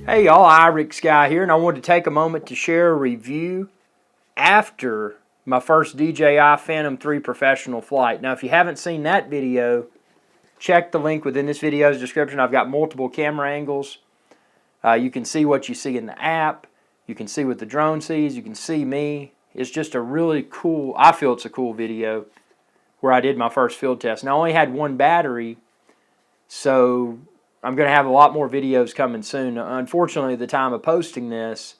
Hey y'all, IrixGuy here, and I wanted to take a moment to share a review after my first DJI Phantom 3 professional flight. Now, if you haven't seen that video, check the link within this video's description. I've got multiple camera angles. You can see what you see in the app. You can see what the drone sees. You can see me. It's just a really cool, I feel it's a cool video where I did my first field test. Now, I only had one battery, so I'm going to have a lot more videos coming soon. Unfortunately, at the time of posting this,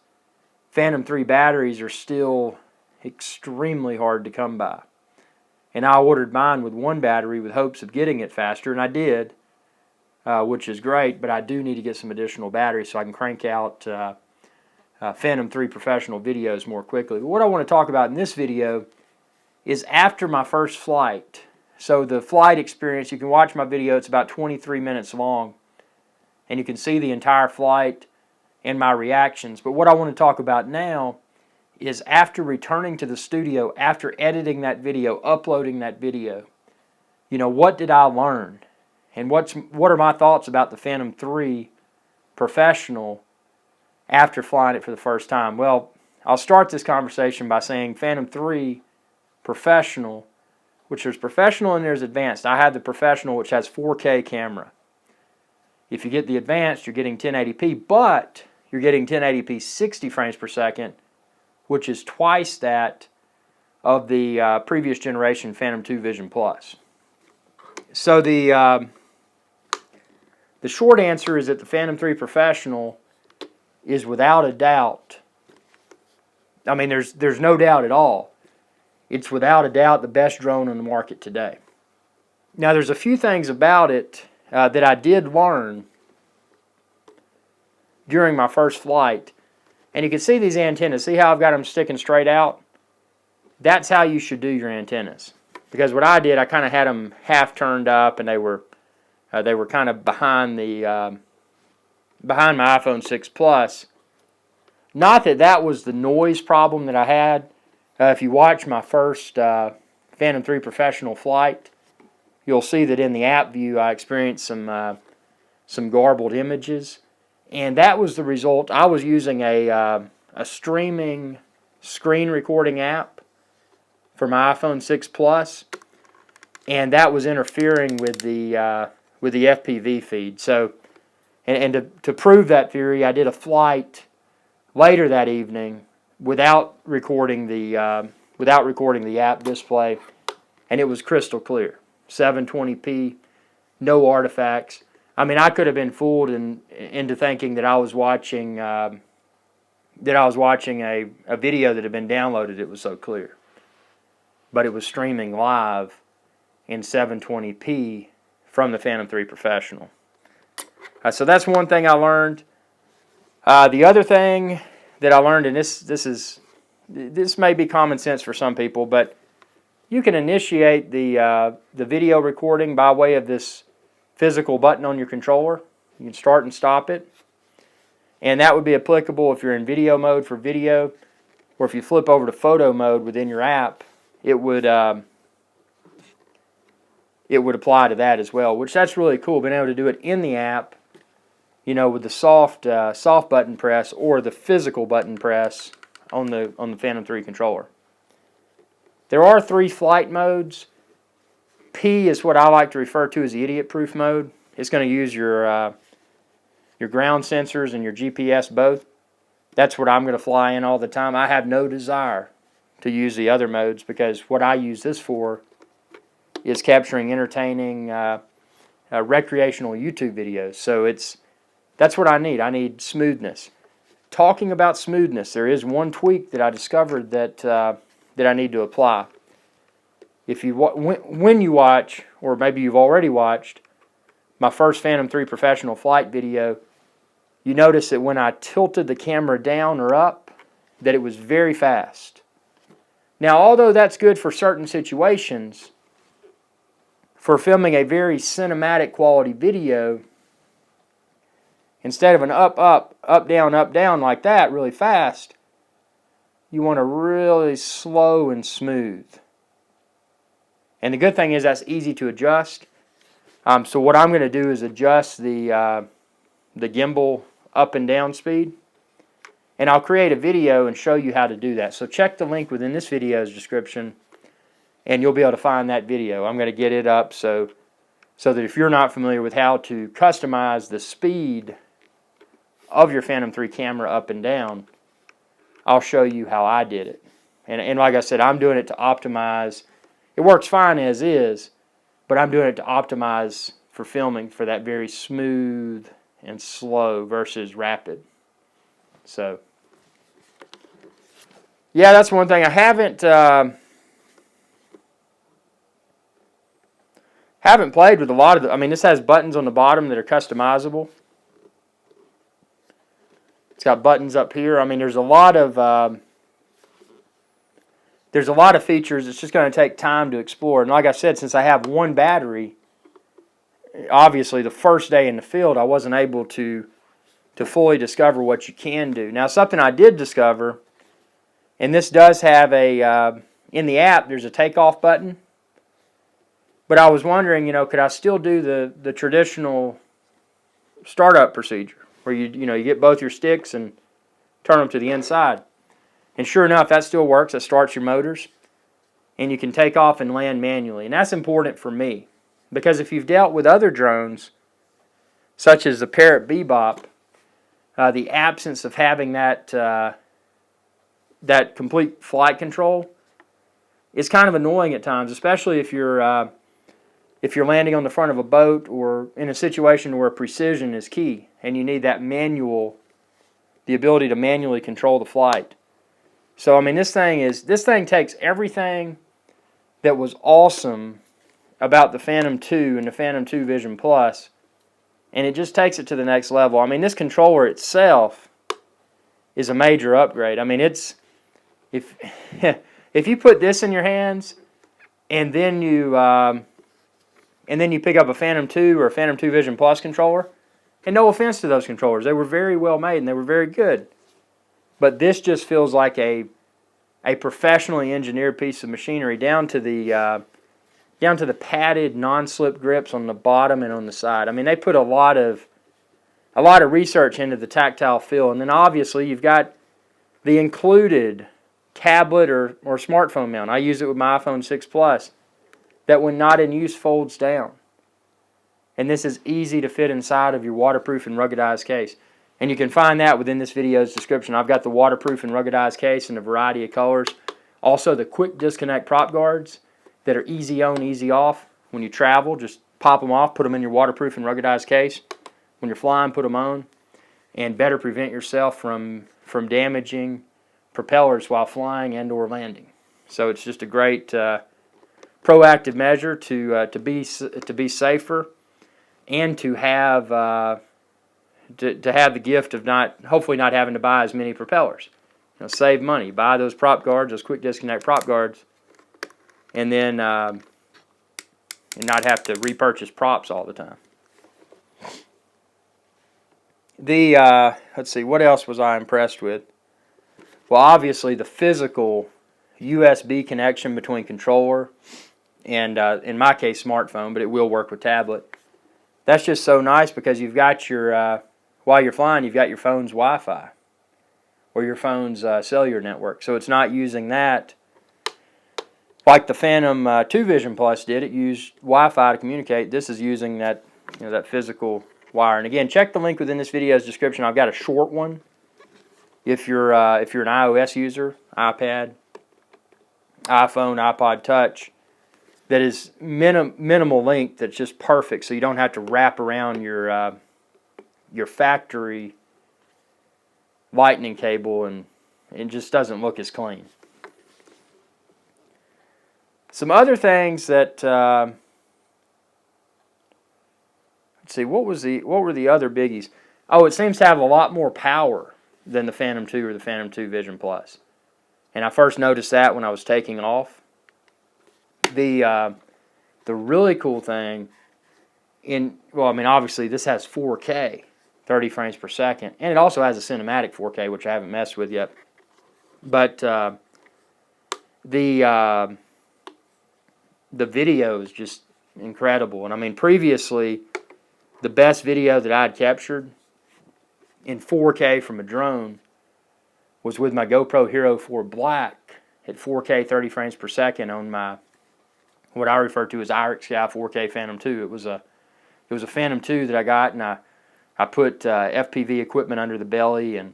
Phantom 3 batteries are still extremely hard to come by. And I ordered mine with one battery with hopes of getting it faster, and I did, which is great, but I do need to get some additional batteries so I can crank out Phantom 3 professional videos more quickly. But what I want to talk about in this video is after my first flight. So the flight experience, you can watch my video, it's about 23 minutes long. And you can see the entire flight and my reactions. But what I want to talk about now is after returning to the studio, after editing that video, uploading that video, what did I learn? And what are my thoughts about the Phantom 3 Professional after flying it for the first time? Well, I'll start this conversation by saying Phantom 3 Professional, which there's Professional and there's Advanced. I had the Professional, which has 4K camera. If you get the Advanced, you're getting 1080p, but you're getting 1080p 60 frames per second, which is twice that of the previous generation Phantom 2 Vision Plus. So the short answer is that the Phantom 3 Professional is without a doubt, I mean there's no doubt at all, it's without a doubt the best drone on the market today. Now there's a few things about it that I did learn during my first flight. And you can see these antennas. See how I've got them sticking straight out? That's how you should do your antennas. Because what I did, I kind of had them half turned up, and they were kind of behind the behind my iPhone 6 Plus. Not that that was the noise problem that I had. If you watch my first Phantom 3 Professional flight, you'll see that in the app view I experienced some garbled images, and that was the result. I was using a streaming screen recording app for my iPhone 6 Plus, and that was interfering with the FPV feed. So, and to prove that theory, I did a flight later that evening without recording the app display, and it was crystal clear. 720p, no artifacts. I mean, I could have been fooled into thinking that I was watching a video that had been downloaded. It was so clear, but it was streaming live in 720p from the Phantom 3 Professional. So that's one thing I learned. The other thing that I learned, and this may be common sense for some people, but you can initiate the video recording by way of this physical button on your controller. You can start and stop it. And that would be applicable if you're in video mode for video, or if you flip over to photo mode within your app, it would apply to that as well, which that's really cool, being able to do it in the app, with the soft button press or the physical button press on the Phantom 3 controller. There are 3 flight modes. P is what I like to refer to as the idiot-proof mode. It's going to use your ground sensors and your GPS both. That's what I'm going to fly in all the time. I have no desire to use the other modes, because what I use this for is capturing entertaining recreational YouTube videos. So that's what I need. I need smoothness. Talking about smoothness, there is one tweak that I discovered that I need to apply. When you watch, or maybe you've already watched, my first Phantom 3 Professional flight video, you notice that when I tilted the camera down or up, that it was very fast. Now, although that's good for certain situations, for filming a very cinematic quality video, instead of an up, down like that really fast, you want to really slow and smooth. And the good thing is that's easy to adjust. So what I'm going to do is adjust the gimbal up and down speed. And I'll create a video and show you how to do that. So check the link within this video's description, and you'll be able to find that video. I'm going to get it up so that if you're not familiar with how to customize the speed of your Phantom 3 camera up and down, I'll show you how I did it. And like I said, I'm doing it to optimize. It works fine as is, but I'm doing it to optimize for filming for that very smooth and slow versus rapid. So, yeah, that's one thing. I haven't played with a lot of the, I mean, this has buttons on the bottom that are customizable. It's got buttons up here. I mean, there's a lot of features. It's just going to take time to explore. And like I said, since I have one battery, obviously the first day in the field, I wasn't able to fully discover what you can do. Now, something I did discover, and this does have a, in the app, there's a takeoff button. But I was wondering, could I still do the traditional startup procedure where you get both your sticks and turn them to the inside? And sure enough, that still works. It starts your motors, and you can take off and land manually. And that's important for me because if you've dealt with other drones, such as the Parrot Bebop, the absence of having that complete flight control is kind of annoying at times, especially if you're landing on the front of a boat or in a situation where precision is key and you need that the ability to manually control the flight. So I mean, this thing takes everything that was awesome about the Phantom 2 and the Phantom 2 Vision Plus, and it just takes it to the next level. I mean, this controller itself is a major upgrade. I mean, it's if you put this in your hands and then you pick up a Phantom 2 or a Phantom 2 Vision Plus controller, and no offense to those controllers, they were very well made and they were very good. But this just feels like a professionally engineered piece of machinery down to the padded non-slip grips on the bottom and on the side. I mean, they put a lot of research into the tactile feel, and then obviously you've got the included tablet or smartphone mount. I use it with my iPhone 6 Plus that when not in use folds down. And this is easy to fit inside of your waterproof and ruggedized case. And you can find that within this video's description. I've got the waterproof and ruggedized case in a variety of colors. Also the quick disconnect prop guards that are easy on, easy off. When you travel, just pop them off, put them in your waterproof and ruggedized case. When you're flying, put them on. And better prevent yourself from damaging propellers while flying and or landing. So it's just a great proactive measure to be safer and to have the gift of hopefully not having to buy as many propellers. Save money. Buy those prop guards, those quick disconnect prop guards, and then and not have to repurchase props all the time. Let's see, what else was I impressed with? Well, obviously the physical USB connection between controller and, in my case, smartphone, but it will work with tablet. That's just so nice because you've got your, while you're flying, you've got your phone's Wi-Fi or your phone's cellular network. So it's not using that like the Phantom 2 Vision Plus did. It used Wi-Fi to communicate. This is using that, that physical wire. And again, check the link within this video's description. I've got a short one if you're an iOS user, iPad, iPhone, iPod Touch, that is minimal length, that's just perfect, so you don't have to wrap around your factory lightning cable, and it just doesn't look as clean. Some other things that let's see, what were the other biggies? Oh, it seems to have a lot more power than the Phantom 2 or the Phantom 2 Vision Plus. And I first noticed that when I was taking off. The really cool thing, obviously this has 4K, 30 frames per second, and it also has a cinematic 4K, which I haven't messed with yet. But the video is just incredible. And I mean, previously, the best video that I'd captured in 4K from a drone was with my GoPro Hero 4 Black at 4K 30 frames per second on my, what I refer to as IrixGuy 4K Phantom 2. It was a Phantom 2 that I got, and I put FPV equipment under the belly, and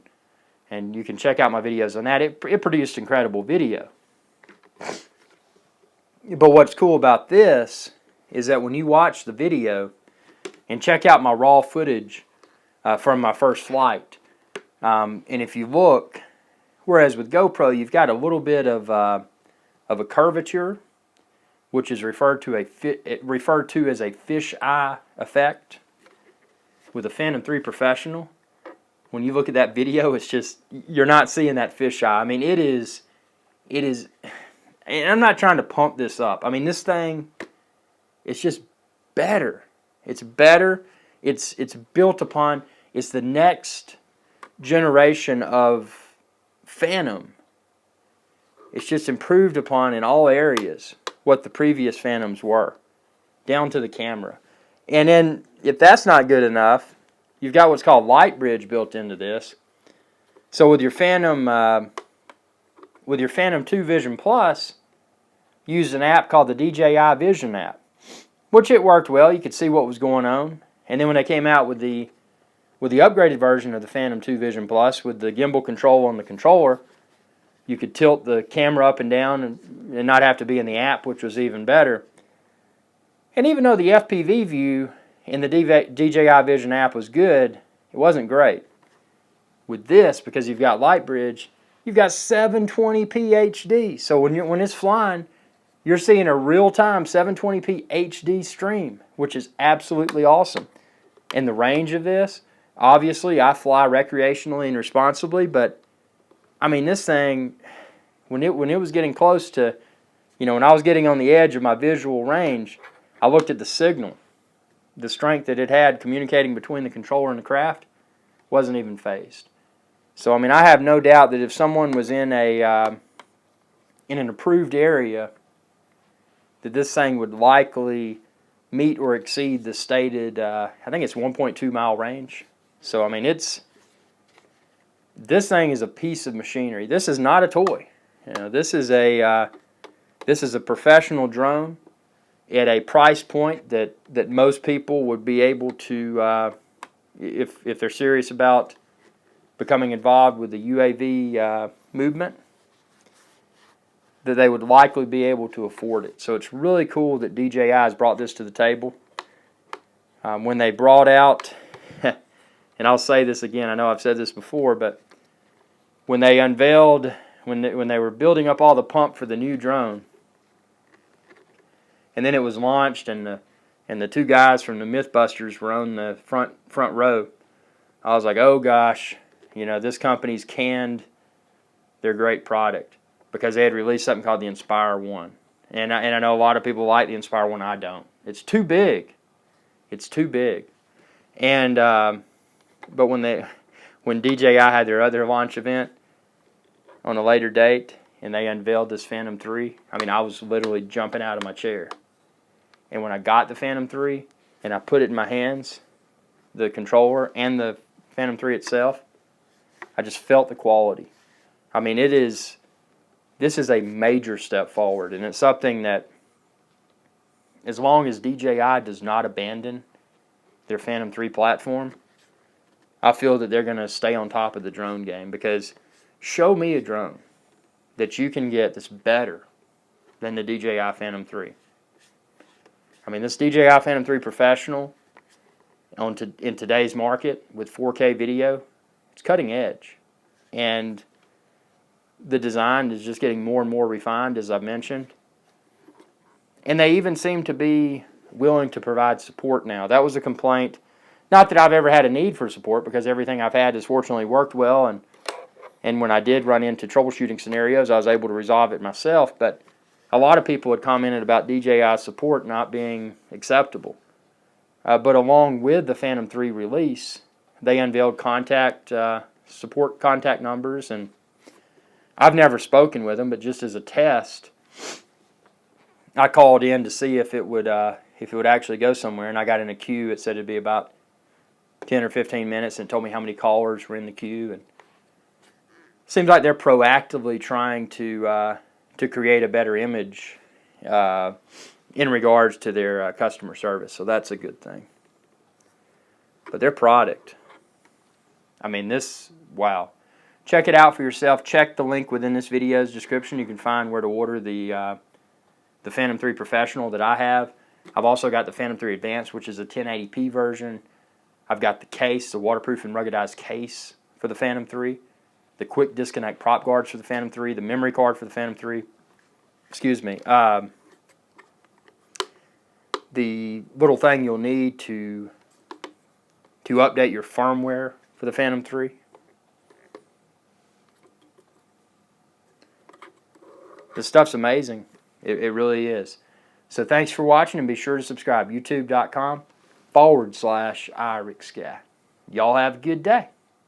you can check out my videos on that. It produced incredible video. But what's cool about this is that when you watch the video and check out my raw footage from my first flight, and if you look, whereas with GoPro you've got a little bit of a curvature, which is referred to as a fisheye effect. With a Phantom 3 Professional, when you look at that video, it's just, you're not seeing that fisheye. I mean, it is, and I'm not trying to pump this up. I mean, this thing, it's just better. It's better. It's built upon, it's the next generation of Phantom. It's just improved upon in all areas what the previous Phantoms were, down to the camera. And then, if that's not good enough, you've got what's called Light Bridge built into this. So with your Phantom 2 Vision Plus, use an app called the DJI Vision app, which it worked well. You could see what was going on. And then when they came out with the upgraded version of the Phantom 2 Vision Plus with the gimbal control on the controller, you could tilt the camera up and down and not have to be in the app, which was even better. And even though the FPV view in the DJI Vision app was good, it wasn't great. With this, because you've got Light Bridge, you've got 720p HD. So when it's flying, you're seeing a real-time 720p HD stream, which is absolutely awesome. And the range of this, obviously I fly recreationally and responsibly, but I mean, this thing, when it was getting close to, when I was getting on the edge of my visual range, I looked at the signal. The strength that it had communicating between the controller and the craft wasn't even phased. So, I mean, I have no doubt that if someone was in an approved area, that this thing would likely meet or exceed the stated, I think it's 1.2 mile range. So, I mean, this thing is a piece of machinery. This is not a toy. This is a professional drone at a price point that most people would be able to, if they're serious about becoming involved with the UAV movement, that they would likely be able to afford it. So it's really cool that DJI has brought this to the table. When they brought out, and I'll say this again, I know I've said this before, but when they unveiled, when they were building up all the pump for the new drone, and then it was launched, and the two guys from the Mythbusters were on the front row, I was like, oh gosh, this company's canned their great product, because they had released something called the Inspire 1. And I know a lot of people like the Inspire 1. I don't. It's too big. It's too big. And but when DJI had their other launch event on a later date, and they unveiled this Phantom 3, I mean, I was literally jumping out of my chair. And when I got the Phantom 3 and I put it in my hands, the controller and the Phantom 3 itself, I just felt the quality. I mean, this is a major step forward, and it's something that, as long as DJI does not abandon their Phantom 3 platform, I feel that they're going to stay on top of the drone game, because show me a drone that you can get that's better than the DJI Phantom 3. I mean, this DJI Phantom 3 Professional in today's market with 4K video, it's cutting edge. And the design is just getting more and more refined, as I've mentioned. And they even seem to be willing to provide support now. That was a complaint. Not that I've ever had a need for support, because everything I've had has fortunately worked well, and when I did run into troubleshooting scenarios, I was able to resolve it myself. But a lot of people had commented about DJI support not being acceptable. But along with the Phantom 3 release, they unveiled support contact numbers, and I've never spoken with them, but just as a test, I called in to see if it would actually go somewhere, and I got in a queue. It said it'd be about 10 or 15 minutes and told me how many callers were in the queue. And seems like they're proactively trying to create a better image in regards to their customer service. So that's a good thing. But their product, I mean, wow. Check it out for yourself. Check the link within this video's description. You can find where to order the Phantom 3 Professional that I have. I've also got the Phantom 3 Advanced, which is a 1080p version. I've got the case, the waterproof and ruggedized case for the Phantom 3, the quick disconnect prop guards for the Phantom 3, the memory card for the Phantom 3. Excuse me. The little thing you'll need to update your firmware for the Phantom 3. This stuff's amazing. It really is. So thanks for watching, and be sure to subscribe. YouTube.com/IrixGuy. Y'all have a good day.